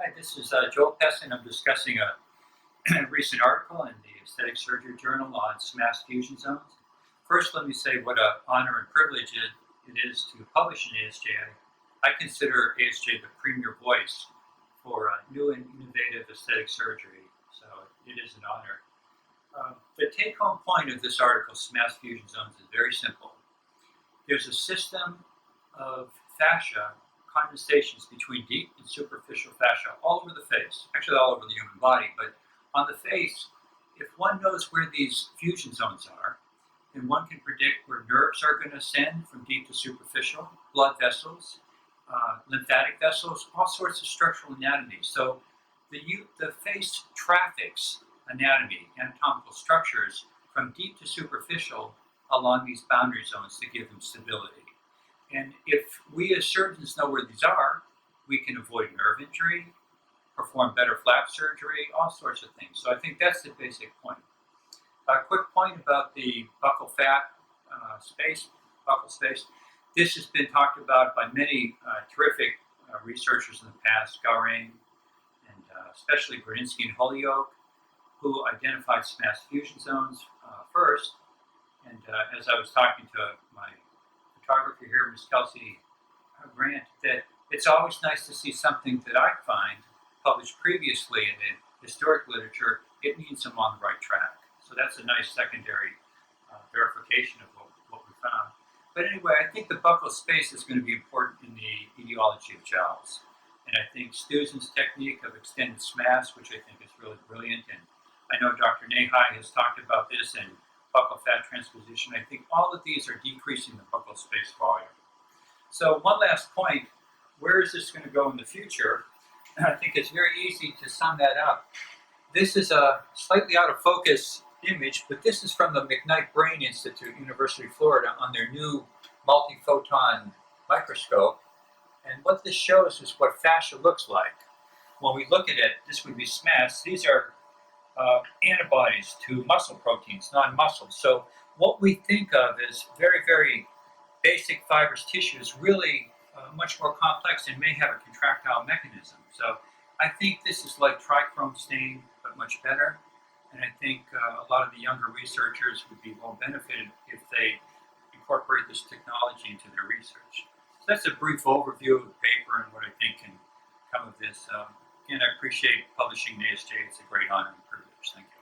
Hi, this is Joel Pessa, and I'm discussing a recent article in the Aesthetic Surgery Journal on SMAS fusion zones. First, let me say what an honor and privilege it is to publish in ASJ. I consider ASJ the premier voice for new and innovative aesthetic surgery, so it is an honor. The take-home point of this article, SMAS fusion zones, is very simple. There's a system of fascia condensations between deep and superficial fascia all over the face, actually all over the human body, but on the face, if one knows where these fusion zones are, then one can predict where nerves are going to ascend from deep to superficial, blood vessels, lymphatic vessels, all sorts of structural anatomy. So the face traffics anatomical structures from deep to superficial along these boundary zones to give them stability. And if we as surgeons know where these are, we can avoid nerve injury, perform better flap surgery, all sorts of things. So I think that's the basic point. A quick point about the buccal fat buccal space. This has been talked about by many terrific researchers in the past, Garing, and especially Brudzinski and Holyoke, who identified SMAS fusion zones first. And as I was talking to my photographer here, Ms. Kelsey Grant, that it's always nice to see something that I find published previously in the historic literature. It means I'm on the right track. So that's a nice secondary verification of what we found. But anyway, I think the buccal space is going to be important in the etiology of jowls. And I think Stuzen's technique of extended SMAS, which I think is really brilliant, and I know Dr. Nahai has talked about this in buccal fat transposition. I think all of these are decreasing the buccal space volume. So one last point, where is this going to go in the future? And I think it's very easy to sum that up. This is a slightly out of focus image, but this is from the McKnight Brain Institute, University of Florida, on their new multiphoton microscope. And what this shows is what fascia looks like. When we look at it, this would be SMAS. These are antibodies to muscle proteins, non-muscle. So what we think of as very, very basic fibrous tissue is really much more complex and may have a contractile mechanism. So I think this is like trichrome stain, but much better. And I think a lot of the younger researchers would be well benefited if they incorporate this technology into their research. So that's a brief overview of the paper and what I think can come of this. Again, I appreciate publishing in ASJ. It's a great honor and privilege. Thank you.